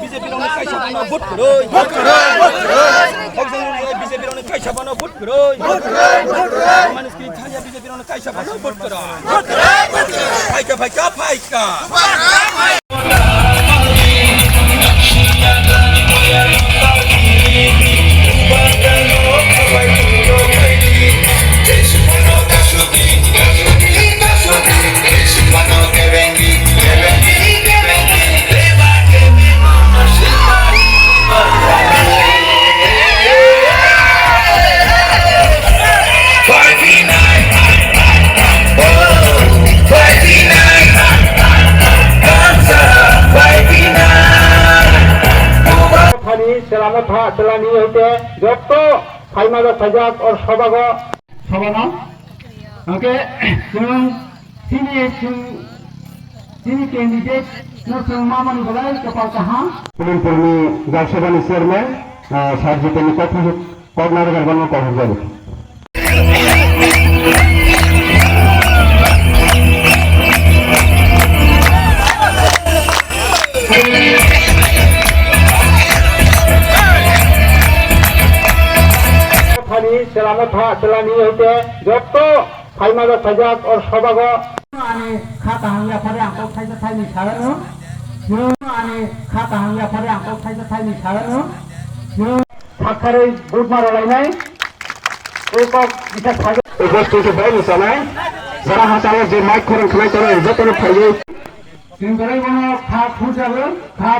বিজেপির অনেক কাইসা বানাও ভোট করই বিজেপির অনেক কাইসা বানাও ভোট করই মানুষ কি থাইয়া বিজেপির অনেক কাইসা বানাও vote করই Faika Faika Faika selamat hak selani hoite joto phaimada sajak or sobago sobana oke sini candidate no maman bolai kepal kaham pulim purni garsabani chairman sarjitani কথা কর্ণাটকের গণ কথা যাবে selamat hak selani hoite joto phaimada sajak or sobago ani khata hangya phare angko thaisa thaini sarano ani khata hangya phare angko thaisa thaini sarano থাকারে বুট মারা লাইনাই একক বিশেষ থাকে উপস্থিত বাইরে চালায় যারা হাতালে যে মাইক করে খেলাই করে যতন খাইয়ে তিন করে কোন খা ফুটাবে খা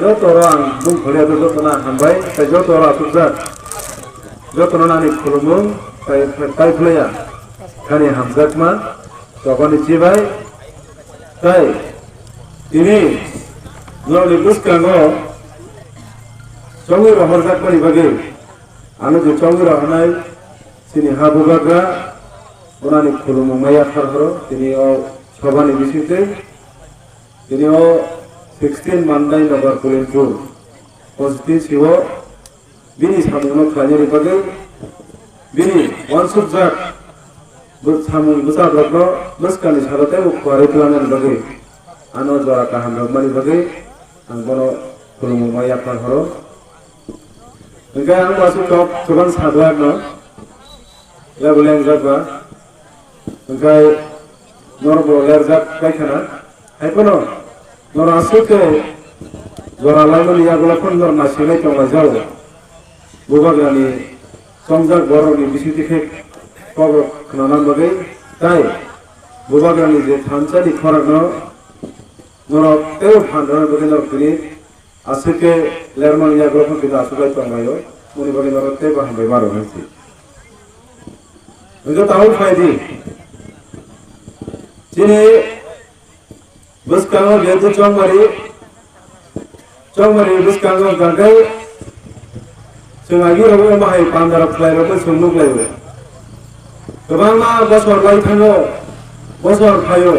joto orang bung khole do joto na hambai tai joto ora tujak joto na ni khulumung tai khleya kani hamjak ma tokoni chibai tai ini loli buskango chongi rohorjak kori bage anu je chongi rohnai sini habugaga onani khulumung maya tharhoro tini o sobani bisite tini o 16 Mandai Nagar Pulimpur Positif Siwo Bini Samung Kanyari Bagi Bini Wansubjak Samung Besar Rokno Beskani Sarate Ukwari Pelanan Bagi Ano Jara Kaham Rokmani Bagi Angkono Pulumu Maya Panhoro Engkai Ang Masuk Top Coban Sadwar No Ya Buleng Jadwa Engkai Norbo Lerjak Kaikana Haikono Nora suke Zora lalu liya gula pun norma silai kama jauh Bubagani Somjak boroni bisiti khek Kogo kenanan bagai Tai Bubagani je thanca di khorak no Nora teo phandaran bagai nor kini Asuke lerma liya gula pun kita asukai kama yo Muni bagai nora teo baham bebaro nanti Njo tahu faidi Sini bus kama biatu cuang mari 정말이 비슷한 건 가까이 정하기라고 마이 반다라 플라이라고 성록라이고 그방마 버서 라이 타고 버서 타요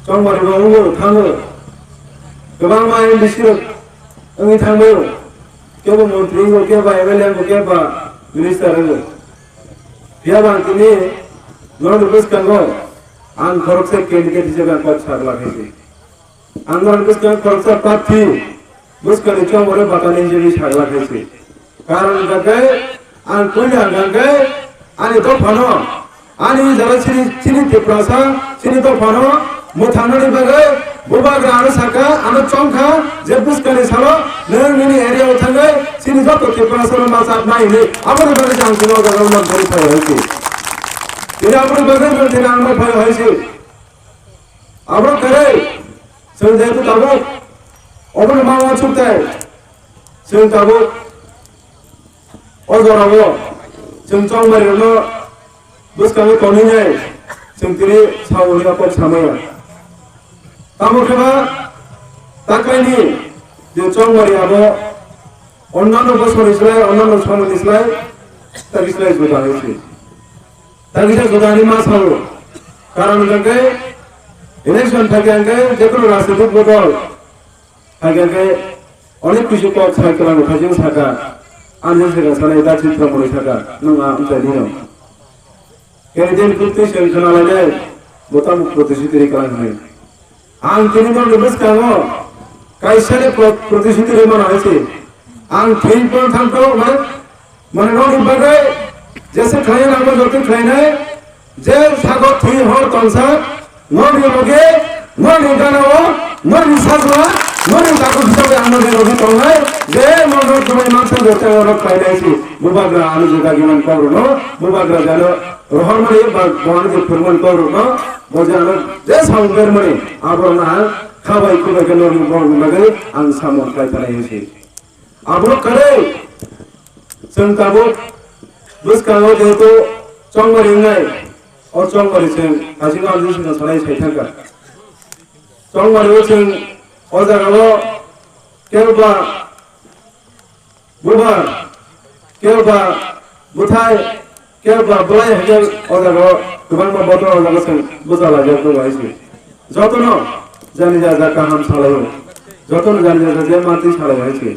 정말이 오고 타고 그방마의 미시로 응이 타고요 겨우 뭐 드리고 겨봐 에벨량고 겨봐 미니스터를 비아방팀이 너는 비슷한 거안 거룩색 깨니까 디제가 꼭 사글라해지 안 너는 비슷한 거룩색 파티 비슷한 정말을 바다는 집이 사글라해지 कारण गए आन कोई ना गए आने तो फनो आने जरा चिनी टिप्रासा चिनी तो फनो मुथानों बगे बुबा ग्राहक साका आने चौंका जब बुस करने सालो नर्मिनी एरिया उठाने चिनी तो टिप्रासा में मासात नहीं ले अपने बगे जांचने का गवर्नमेंट बड़ी फायर है कि तेरे अपने बगे में तेरे आंगन फायर है कि अब वो करे संजय तो तबो अपने मामा छुपता है संजय तबो 어저라고 정정말이로 무스카미 돈이냐 정들이 사오리가 꼭 참아요 따먹혀봐 딱까이니 정말이하고 언나노 버스리슬라이 언나노 소문이슬라이 따기슬라이 조다하지 따기자 조다하니 마사오 কারণ গঙ্গে ইলেকশন থাকে গঙ্গে যেকোনো রাজনৈতিক বদল থাকে অনেক কিছু পথ সাইকেল উঠাছেন থাকা 안전세가 산에 다 진통으로 사가 너가 움직이노 걔네들 그때 생선하려네 못하면 프로테시들이 가능해 안 되는 걸 비슷하고 가이사의 프로테시들이만 하지 안 개인권 탐도 মানে নদী বাগে जैसे खाए नाम जोते खाए जे सागो थी हो तंसा नदी लगे नदी गानाओ नदी साजवा नदी काको हिसाबे आनंद नदी तंगाय जे नदी तुम्हें मांसा जोते और खाए सी बुबाग्रा आलू जगा गिमान करो नो बुबाग्रा जानो रोहन मरे बागवान के फरमान करो नो बजानो जे साउंडर मरे आबो ना खाबाय खुबाय के नदी बोल लगे आं सामन खाय थानाय सी आबो करे जों दाबो बुसकाङाव जेहेतु चंगमारि होननाय अ चंगमारिजों काजिगावजों जोङो सानाय सायथांगा चंगमारियाव जों अ जायगायाव केवबा बुबार केवबा बुथाय केवबा बुलाय हेगेल अ जायगायाव गोबां बदल अ जायगायाव जों बुजा लाजायाव दंगायसै जतन जानि जा गाहाम सालायो जतन जानि जा जे मानसि सालायहायसै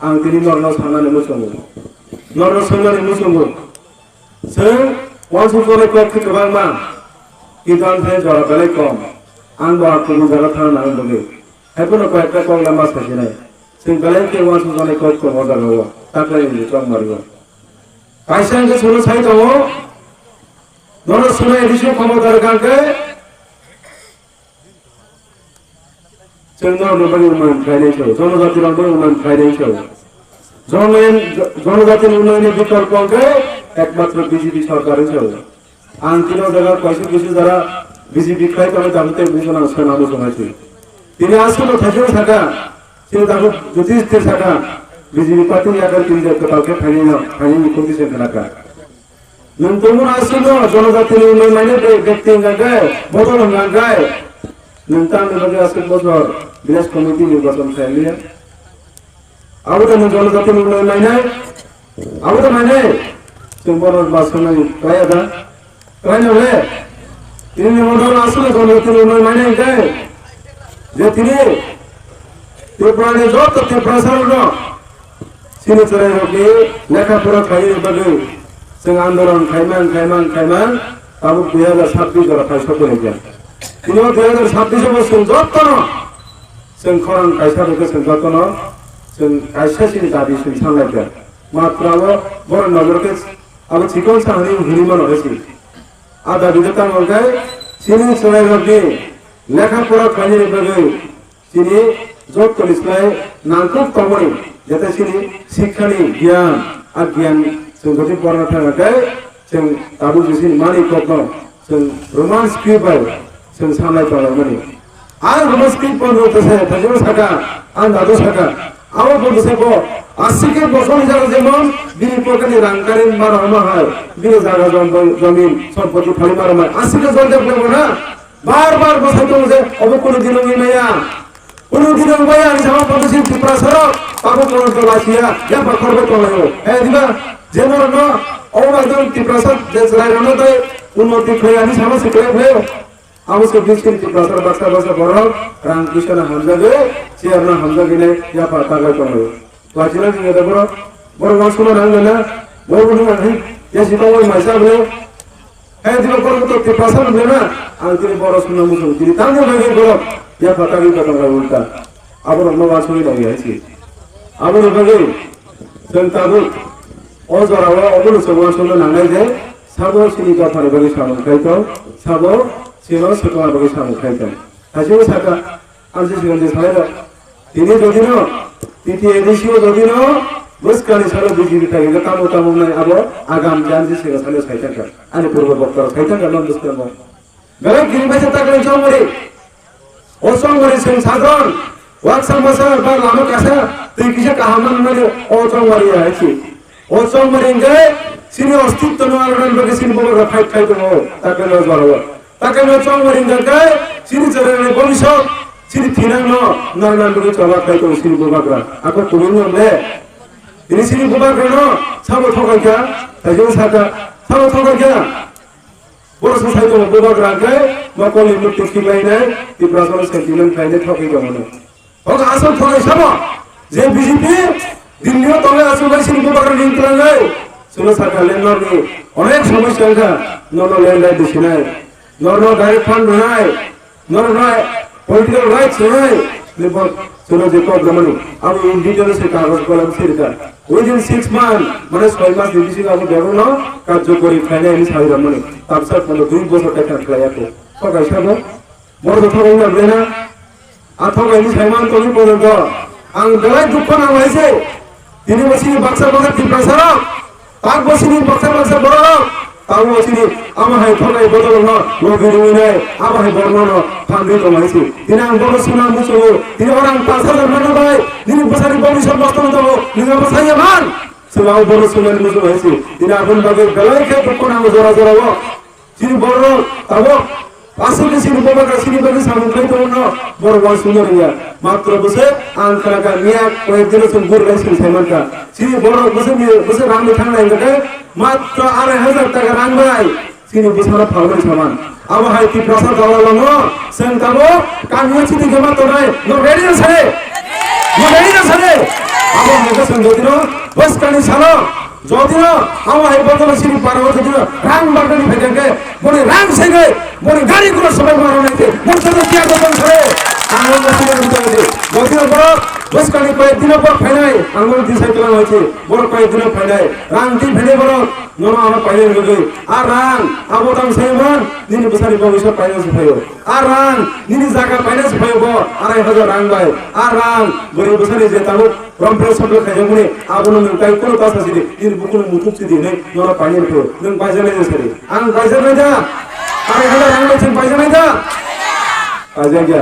आं दिनै नरनाव साननानै मोसङो नरनाव सोंनानै मोसङो जों वानसुजों क्लबखौ गोबां मा गिदाननिफ्राय जरा बेलाय खम आं बाहागो गुजारा थांनानै दङो खायफानो कयेकटा कमला मास थासिनाय जों बेलायखौ वानसुजों क्लब दङ जागाव ताकलायनि चंगमारियाव कायसांखौ सोनो साइ दङ नरनाव सोनाय एडिसन खमदार गांखौ जों नरनाव उन्नयन खायनायखौ जनजातिरावबो उन्नयन खायनायखौ जनजाति उन्नयन विकल्प एकमात्र बीजेपी सरकार आं तीनों जगह कैसे किसी जरा बीजेपी खाई तो दामते बुझना सोनामो सोनायसै তিনি आसनो थाइजौ थाका তিনি दाबो जुदि स्थिर थाका बीजेपी पार्टी यागर तीन जगह तालके फाइनल कमिसन खानाका नों तुमन आसनो जनजाति उन्नयन व्यक्ति गाय बदल गाय नोंथां बगे आसनो बजर विलेज कमिटी निर्वाचन खायलिया आबो नों जनजाति उन्नयन आबो माने जों बर' बासनाय रायदा रायनले তিনি মন্ডল আসলে जनजाति उन्नयन गाय যে তিনি ত্রিপুরানি যত প্রসারণ সিনি চলে রকি লেখাপড়া খাইয়ে বাগে जों आंदोलन खायमान ताबो 2026 जरा फाइसा করে গিয়া তিনি 2026 বছর যতন जों खरान कायसाखौ जों যতन जों कायसासिनि दाबि जों सानलायगोन मात्राबो बर' नगरके अब चिकन साहनी हिरिमान होइसि आदा बिजता मलगाय सिनि सरायरबनि लेखापड़ा खायनि बागै सिनि जब कलिसलाय नांखुब तमय जाते सिनि शिक्षानि गियान आज्ञान जों गति फरायना थांगाय जों दाबो जिसिनि मानि कपन जों रोमान स्क्रिप्ट जों सानलायबायमोन आं रोमान स्क्रिप्ट बनोतसे थाजिनो साका आं दादो साका आवा बन्दसेबो आसिके बसर जागा जेमन बिनि पकेटनि रांकारि मारहमा हाय बिनि जागा जमीन सम्पत्ति फालि मारहमा आसिके जल देबो ना बार बार बसाइतो जे अब कोनो दिनो नया কোনো দিনের বয়া আমি sama পদসি ত্রিপুরা সরক পাবো কোন তো লাসিয়া ইয়া পর করবে তো লাগো হ্যাঁ দিবা যেমন না অবাদন ত্রিপুরা সর যে রাইরনো তো উন্নতি হয়ে আমি sama শিখলে হয়ে আমি সব দিন ত্রিপুরা সর বাসা বাসা বড় রামকৃষ্ণ হামজাগে চেয়ারম্যান হামজাগিনে ইয়া পর তাগাই তো লাগো লাসিনা দিনে বড় বড় মাসুল রাঙ্গনা বড় বড় নাই যে সিটো ওই মাইসা বলে হ্যাঁ দিবা করব তো ত্রিপুরা সর না আমি তিনি বড় শুননা মুসল তিনি তাঙ্গ ভাগে বড় ইয়া পর তাগাই তো লাগো উল্টা আবার অন্য মাসুল লাগে আছে আবার ভাগে সেন্টারু অজরাওয়া অবল সমাসল নাঙ্গাই যে সাবো সিনি দফারে ভাগে সামন খাইতো সাবো সিনো সতোয়া ভাগে সামন খাইতো হাসিও সাকা আজে সিগঞ্জে সাইরা তিনি যদিনো তিতি এদেশিও যদিনো বসকানি সালো বিজিবি থাকে যে কামো তামো নাই আবো আগাম জানজি সিগা সালো সাইতাকা আনি পূর্ব বক্তর সাইতাকা লম দস্তম গলে কিনি বাইসা তাকলে জমরে ও সংগরে সিং সাধন ওয়াকসাম বসা বা লামো কাসা তুই কিসে কাহামান মানে ও সংগরে আইছি ও সংগরে গে সিনি অস্তিত্ব নরন বগে সিনি বড় ফাইট ফাইট হো তাকে লজ বড় তাকে নো সংগরে গে সিনি চরনে ভবিষ্যৎ সিনি থিনাং ন নরন বগে চলা ফাইট হো সিনি ববাগ্রা আকো তুমি নলে তিনি সিনি ববাগ্রা ন সাবো ঠকা গিয়া তাইজো সাকা সাবো ঠকা গিয়া বড় সাইত ববাগ্রা গে মকলি মুক্তি কিলাই নাই তি ব্রাজল সেন্টিমেন্ট ফাইনে ঠকি গমন ঠক আসল ঠকাই সাবো যে বিজেপি দিল্লিও তলে আসু ভাই সিনি ববাগ্রা নিয়ন্ত্রণ নাই সুলো সাকা লেনর নি অনেক সমস্যা আছে নন ল্যান্ড রাইট দিছি নাই নন ডাইরেক্ট ফান্ড নাই নন নাই পলিটিক্যাল রাইটস নাই লিবর সুলো যে প্রবলেম আমি ইন ডিটেইলস এ কাগজ কলম সিরকা উইদিন 6 মান্থ মানে 6 মাস দিছি আমি দেব না কার্যকরী ফাইনালি সাইরা মানে তারপর মানে 2 বছর টাকা খাইয়া তো সবাই সাবো বড় কথা বলি না বেনা আথা এই সাইমান তো পর্যন্ত আং দেলাই দুঃখ না হইছে তিনি বসি বাক্সা বাক্সা ত্রিপুরা সরক তাক বসিনি বাক্সা বাক্সা বড় তাও বসিনি আমার হাই ফলাই বদল না লগিরি নাই আমার হাই বর্ণন ফান্দি তো হইছে তিনি আং বড় সুনা মুসো তিনি ওরাং 5000 মানুষ ভাই তিনি বসারি ভবিষ্যৎ বাস্তব তো নিগম সাইয়া মান সুনাও বড় সুনা মুসো হইছে তিনি আপন বাগে গলাই খে দুঃখ না জোরা জোরা তিনি বড় তাও আসলে সিনি বাবা সিনি বাগে সামনে খাইতো না বড় বড় সুন্দর ইয়া মাত্র বসে আনখানা কা নিয়া কয়েকদিন সুন্দর গাইছে সাইমানকা সিনি বড় বসে রামনি থানা এঙ্গকে মাত্র 2,500 টাকা রান ভাই সিনি বসরা ফাউল সামান আবা হাই কি প্রসাদ দাওয়ালো ন সেন্টারো কানিয়া চিতি গমা তো নাই নো রেডি আছে আবা মুকে সঙ্গদিন বস কানি সালো যদিও আমার এই বদল সিনি পারো যদিও রাং বাগনি ফেকে বড় রাং সেগে বড় গাড়ি গুলো সবাই মারো নাকি মনটা কি আগুন ধরে আমার মনে হচ্ছে যদিও বড় বস কানি কয়েকদিন পর ফাইনাই আমার দিশাই তোলা হয়েছে বড় কয়েকদিন ফাইনাই রাং দি ফেলে বড় নন আমার পাইলে গই আর রাং আবতাম সেইমান নিনি বসারি ভবিষ্যৎ ফাইনান্স ফাইও আর রাং নিনি জায়গা ফাইনান্স ফাইও 2,500 রাং ভাই আর রাং গরি বসারি যে তাবো রম্পে সবলে খাইও মনে আবনো তাই কোন কাজ আছে দিন বুকুন মুতুক দি নেই নন পাইলে তো নন বাইজালে সরি আং বাইজালে যা আরে হলো রাং বলছেন বাইজালে যা আজে যা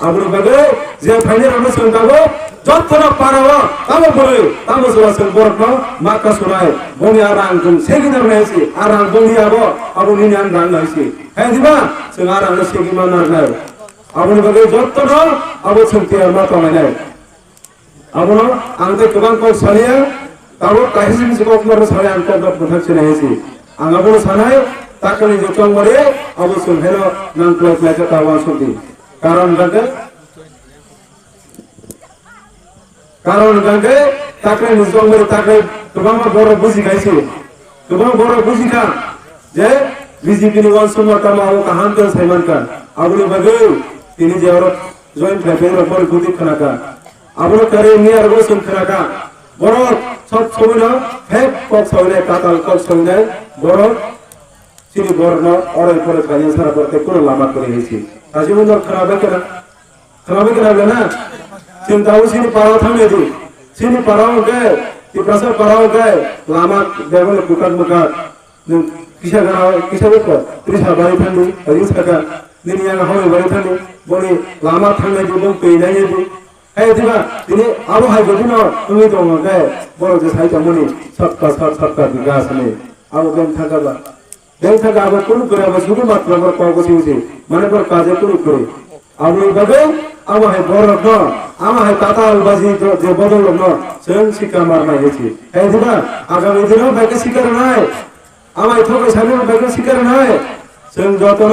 আবনো বাগে যে ফাইনাল আমরা শুনতাবো যতটা পারো তাবো বলে তাবো সরাসরি বরক মাকা শোনায় বনি আর রাং তুমি সেগি না হইছে আর রাং বনি আবো আবো নিনি আন রাং হইছে হ্যাঁ দিবা সে আর রাং সেগি মানার নাই আবনো বাগে যতটা আবো শুনতে আর মা কমাই নাই আবনো আংতে গোবাং কো সালিয়া তাবো কাহিসি মিছে কো আপনার সালিয়া আনতে কথা ছেনে হইছে আং আবনো সানাই তাকনি যে চংমরে আবো শুন হেলো নাম প্লাই প্লাই কা তাওয়া শুনতি কারণ গাঙ্গে তাকে নিজঙ্গরে তাকে তোমার বড় বুঝি খাইছে তোমার বড় বুঝি খা যে বিজেপি নি ওয়ান সময় কাম আও কাহান তো সাইমান কা আবুল বাগে তিনি যে আর জয়েন্ট ফ্যামিলির উপর গুদি খানাকা আবুল করে নিয়ার বসুন খানাকা বড় সব সময় ফেক কক সইলে কাতাল কক সইলে বড় সিনি বড় অরে পরে খাইয়া সারা করতে কোন লামা করে হইছে আজীবন খারাপ কেন না চিন্তা সিনি পাড়াও থামে দি সিনি পাড়াও গে তি প্রসাদ পাড়াও গে লামা বেগলে বুকাত কিসা গাও কিসা বেক ত্রিশা বাড়ি থান্দি হরিস কাকা নিনিয়া হয় বাড়ি থান্দি বলি লামা থামে দি বং পেই নাই দি এই দিবা তিনি আবো হাই গদিন তুমি তো গে বড় যে সাইতা মনি সবকা বিকাশ নেই আবো বেন থাকা আবো কোন করে আবো শুধু মাত্র আমার কগছি মানে পর কাজে কোন করে আবো বাগে আমাहाय बरफ न আমাहाय तातालबाजी जे बदल न जों सिक्का मारनाय हेछि हेदिना आगामी दिनाव बाइक सिक्का नाय আমায় थोकै सानो बाइक सिक्का नाय जों जतन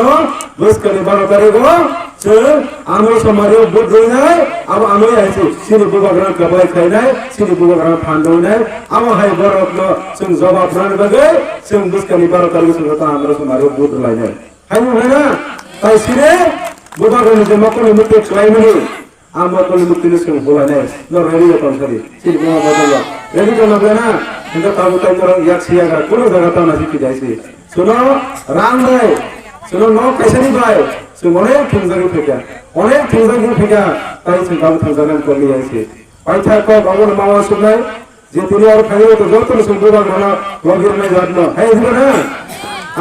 बोसकानि 12 तारिखआव जों आनो समारियाव बुट गयनाय अब आनो आइछि सिनि बुबाग्रा कबाय खायनाय सिनि बुबाग्रा फानदौनाय আমাहाय बरफ न जों जवाब रानो बागै जों बोसकानि 12 तारिख जों आनो समारियाव बुट लायनाय हायनो हैना ताइ सिने बुबाग्रानि जे मकनि मुक्ति खायमनि आमकनि मुक्तिनि जों होलायनाय न रेडी जातनसारि सिनि बुमा बदल रेडी जानाबेना কিন্তু তাবু তাই তোর ইয়াকসিয়াগা কোন জায়গা তাও নাসি কি যাইছে শুনো রাং নাই শুনো ন কাইসানি ভাই जों अनेक थुंजागि फैगा ताई जों गाव थुंजागन करलि आइसे पाइथा को गावन मावा सुनाय जे तिनि और फाइयो तो जतन जों बुबाग्राना लगिरनाय जादनो हाय दिना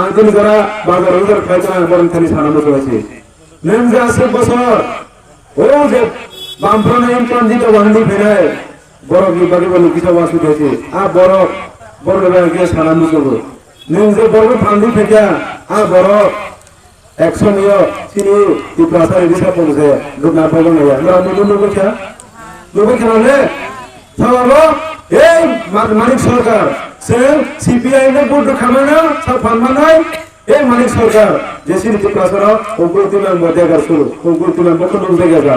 आं दिन जरा बाजार उजार फाइजना बरन थानि सानामो जाइसे नों जासे बसर ओ जे बामफ्राना इनकाम दितो वांदि फैनाय बरफनि बागै बनु किसा वासु देसे आ बरफ के सानामो जबो नों जे बरफ फांदि फैगा आ बरफ एक्शन यो सिनि दिप्रासा रिसा पमसे दुना पगनया ना नुनु क्या ने थावाबो ए मानिक सरकार से सीपीआई ने बुट खामाना सब फानमानाय ए मानिक सरकार जे सिनि दिप्रासा उगुरतिना मदेगा सुरु उगुरतिना बखन देगा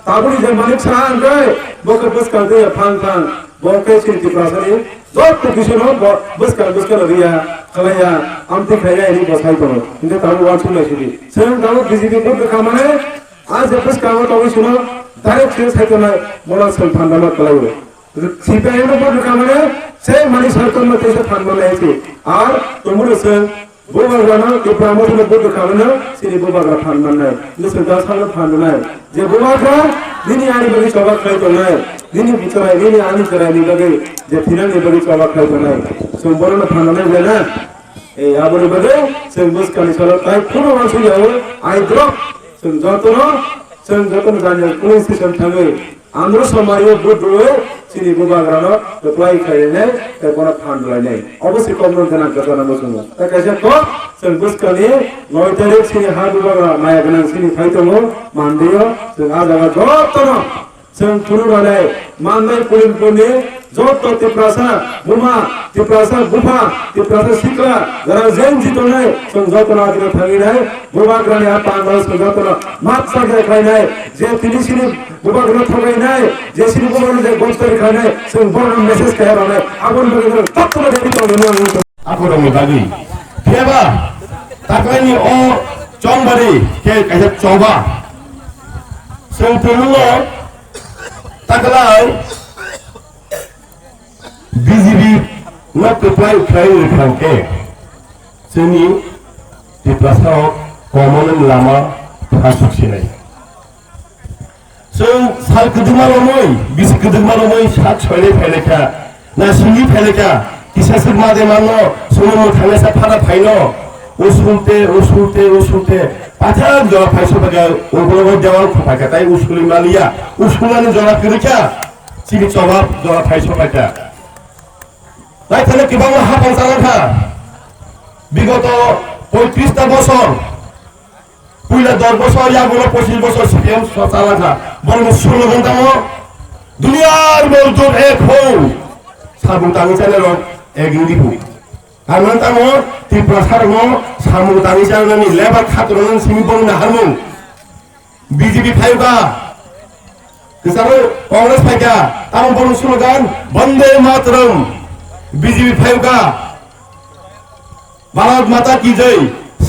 ताबुनि जे मानिक सान गय बखन बस कर दे फान बके सिनि दिप्रासा नि जत किसनो बस कर रिया खलाया आमति खाया नि बसाइ दङ किन्तु ताबु वासु लाइसि जों दाबो बिजेपि बुट खामाने आज बस काव तावै सुनो डाइरेक्ट से साइकना मोला सल फान्दामा कलायो सीपीआई ने बुट खामाने से मानिक सरकार में तेसे फान्दा लाइसि आर तमुल जों बुबाग्राना के प्रामोसले बुट खामाने सिनि बुबाग्रा फानमाननाय नोसो दासानो फाननाय जे बुबाग्रा दिनि आनि बगै सभा खायतनाय दिनि बिचराय दिनि आनि चरायनि बगै जे थिनानि बगै सभा खायतनाय जों बरन फाननाय जाना ए आबोनि बगै जों बसकानि सर ताइ खुनु मानसि याव आइ द्रप जों जतन जानो पुलिस स्टेशन थाङो आंद्र समारियो बुट दुवे सिनि बुबाग्रानो दप्लाय खायने एकोना फानलायनाय अबश्य कमन गोनां गजना मोसुङो ता कायसे को जों बसकानि 9 तारिख सिनि हा बुबाग्रा माया गोनां सिनि फाइतमो मानदियो जों आ जागा जतन जों थुरुनानै माननाय पुलिसफोरनि जत तिप्रासा बुमा तिप्रासा बुफा तिप्रासा सिक्ला जरा जेन जितनाय जों जतन आदिनो थाङिनाय बुबाग्रानि आ पांगाल जों जतन मात्सा खायनाय जे तिनिसिनि बुबाग्रा थगायनाय जे सिनि बुबाग्रा जे गस्तरि खायनाय जों बरन मेसेज खायरानाय आबन बगै तत्तले रेडी खालामनो आखरमनि बागै फेबा ताकलायनि अ चंबारि के कायसे चौबा जों थुरुङो ताकलाय बीजेपी न कप्लाय खाय खांके जोंनि दिप्लासाव कमन लामा फासुखिनाय जों साल कदुमालमै बिस कदुमालमै सात छयले फैलेखा ना सिंगि फैलेखा किसासे मादे मानो सोमो थांनायसा फारा फाइनो उसुलते पाथा जरा फाइसो बागा ओबोलो देवाल खपाका ताइ उसुलि मालिया उसुलानि जरा करिखा सिनि जवाब जरा फाइसो बाका তাই তাহলে কিভাবে হাফান চালাখা বিগত 35টা বছর পুইলা 10 বছর ইয়াগুলো 25 বছর সিপিএম চালাখা বরং 16 ঘন্টা দুনিয়ার মজদুর এক হও সাবু তাঙ্গি চালের এক ইন্দিপু কারণ তামো ত্রিপ্রাসারমো সামু তাঙ্গি চালনানি লেবার খাতরন সিমিবং না হারমু বিজেপি ফাইবা কিসাবো কংগ্রেস ফাইকা তামো বড় স্লোগান বন্দে মাতরম बीजेपी फाइव का भारत माता की जय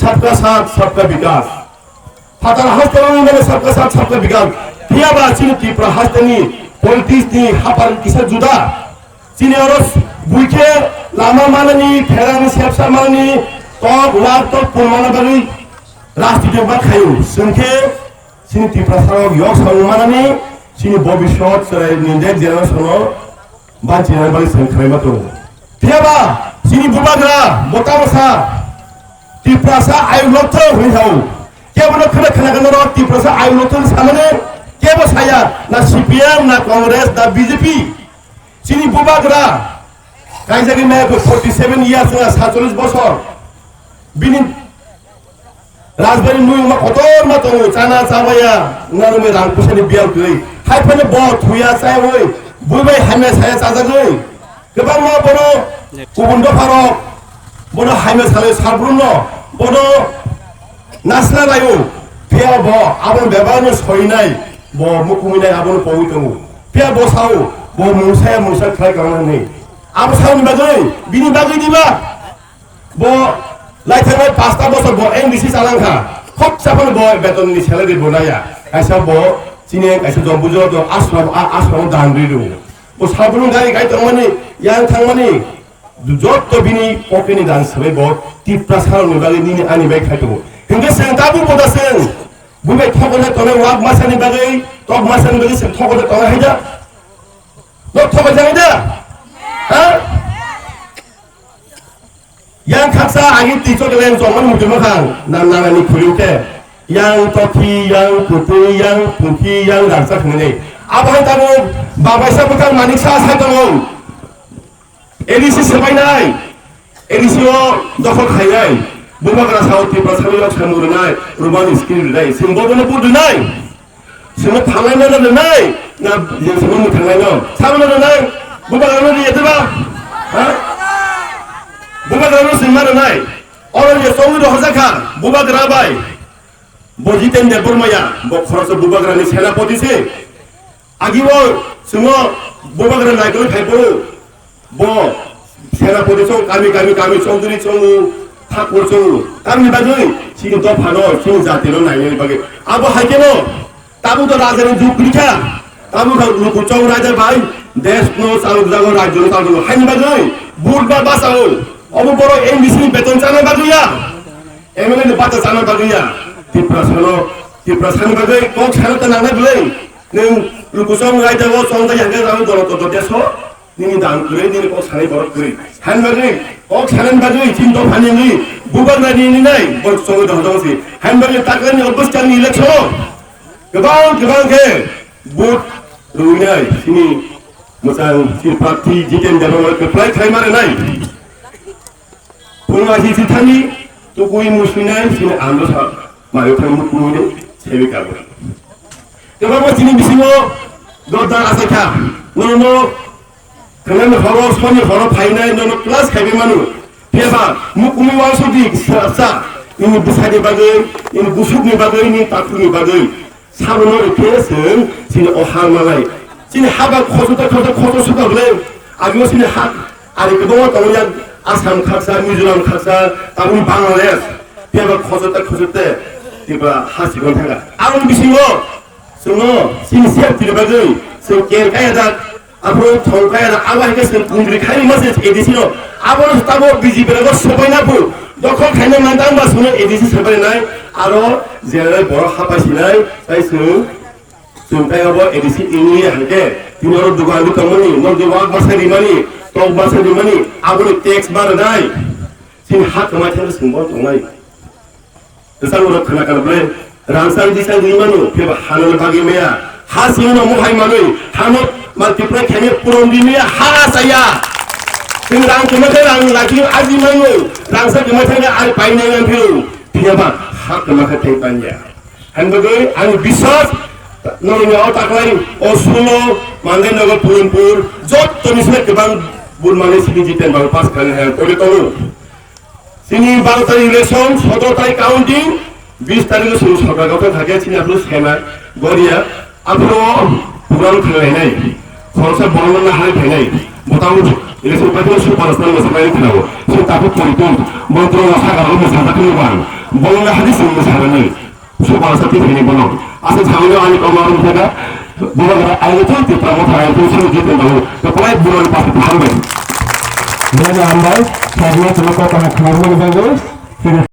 सबका साथ सबका विकास फातर हस्तरंग में सबका साथ सबका विकास किया बा चिन की प्रहस्तनी पॉलिटिक्स नि हापार किसा जुदा चिन औरस बुइखे लामा माननी फेरानि सेपसा माननी टॉप वार तो पुरमाना बगै राष्ट्रीय बा खायो संखे चिन की प्रसार योग संमाननी चिन भविष्यत सराय निंदे जेनेरेशन बा जेनेरेशन बगै संख्रै मातो फेबा सिनि बुबाग्रा बताबसा तिप्रासा आयुलथ होइहाउ केबो खोना तिप्रासा आयुलथ सामने केबो साया ना सीपीएम ना कांग्रेस ना बीजेपी सिनि बुबाग्रा कायजागि नायको 47 इयार्स ना 47 बছর बिनि राजबारी नुमा खतर मा दङ चाना चाबाया नारुमे रां फैसानि बियाव गै हाइफाने ब थुया चाय बुबाय हाइमे साया चाजागै गोबां मा बर' गुबुन दफाराव बर' हाइमे साले साब्रुन बर' नासना लायो फेया ब आबन बेबानो सयनाय ब मुकुमिनाय आबन पवि दङ फेया ब साव ब मुसाया मुसा ट्राय खालामनानै आब सावनि बागै बिनि बागै दिबा ब लाइथानाय 5टा बছর ब एनडिसि चालांखा खब साफान ब बेतननि सेलारि बनाया आइसा ब चिने आइसा जम्बुजो द आश्रम दानरि दङ ब साब्रुन गाय गाय दंमानि यां थांमानि जत बिनि पकेनि दान सबै ब तिप्रा सारनि बागै निनि आनि बाय खायदङ हिंगे सें दाबु बदासें बुबाय थगले तने वाग मासानि बागै तग मासानि बागै सें थगले तने हायदा न थगले जायदा हा yang kaksa angin tiso kalian soman mungkin makan nana ni kuliuke yang toki yang putih yang putih yang rasa kene apa yang tahu bapak saya bukan manik saya tahu edisi sebainai edisi o dokor kayai bukan rasa uti pasal yang semur nai rumah miskin nai simbol mana pun nai semua tangan mana nai na yang semua mungkin nai sama mana nai bukan orang dia tu bah बुबाग्रानो सिंमार नाय अरन ये संगिद हजाखा बुबाग्रा bye बजितेन दे बर्माया ब खरस बुबाग्रानि सेनापति से आगिव सुङो बुबाग्रा नायगो थाइबो ब सेनापति सं कामी चौधरी चंगु ठाकुर चंगु कामनि बागै सिनि दफानो सिं जातिनो नायनि बागै अब हाइकेनो ताबु तो राजानि जुगरिखा ताबु लुकु चौ राजा भाइ देश नो चालु जागो राज्य नो चालु हाइनि बागै बुरबा बासाओ अब बरो एमबिसी बेतन जानो बागैया एमएलए बाटा जानो बागैया तिप्रा सानो बागै कक सानो त नांनाय बलै नों लुकुसं रायदागो संदा यांगे जानो दलत दतेसो निनि दान करे निनि कक सानै बरक करे सान बागै कक सानन बागै चिन द फानिनि बुबाग्रा निनि नाय बल संग दहदोसि हान बागै ताकनि अबस्थानि इलेक्सन गोबां के बुट रुइनाय सिनि मोजां सिन पार्टी जितेन देबो फ्लाइट खायमारे नाय पुंगासी सिथानि तुकुइ मुसुनाय सिन आन्दसा मायो थां मुकुइने सेबिकाबो गोबां सिनि बिसिङो ददा आसाखा ननो कनेन हरो सनि हरो फाइनाय ननो क्लास खाइबे मानु फेबा मुकुमि वासुदि सा इनि बिसानि बागै इनि गुसुकनि बागै इनि ताकुनि बागै साबनो एकेसों सिनि अहां मालाय सिनि हाबा खसो सुकाबले आगियो सिनि हा आरि गोबां तंया आसाम खासा मिजोराम खासा ताबुन बांलादेश पेबा खजते तिबा हासिगन थागा आरो बिसिङो जोङो सिनसियार तिबागै जों केरकाया दा आफो थंकाया दा आबायके जों कुंद्रि खाइ मासे एडिसिनो आबो ताबो बिजिबेरागो सबायनाबो दखल खायनो मानदां बासुनो एडिसि सबायनाय आरो जेरै बर' हापासिनाय जायसो जों तायाबो एडिसि इनि हांके तिनरो दुगानि तमनि नदि वाग बासारि मानि तक बासारि मानि आबो टेक्स बारनाय सिन हात माथेर सोंबो दंनाय दसानो खोनाखाबले रांसार दिसा दिमानु फेबा हानल बागि मेया हा सिनो मोहाय मानै हानो माल्टिप्लाय खेने पुरनदिनिया हा साया जों रां कमाथे रां लाखि आजि मायो रांसा कमाथे आइ पाइनाय आंफेउ फेबा हा कमाथे थाइपानिया हानबगै आं बिश्वास नरनियाव ताकलाय असुलो मांगेनगर पुरनपुर जत तनिसने गोबां बुरमानि सिनि जितेन बाल पास खानो हाया तले तनु सिनि 12 तारिख इलेक्शन 17 तारिख काउंटिं 20 तारिख सुरु सरकारगाव थाके सिनि आपलो सेना गरिया आपलो पुरान खालायनाय खरसा बरनना हाय फायनाय मतामु इलेक्शन पार्टी सुपारस्टार मोसानाय खालावो सो तापु परितन मन्त्र सागारो मोसानायखौ बां बंला हादिस मोसानाय सुपारस्टार फैनाय बनो आसा थांनो आनि कमारो थागा बुबाग्रा आइलेथ तेपा मथाय फैसा जिते बांगो कपलाय बुरन पास थांबाय Jadi anda, saya juga kalau kena keluar dari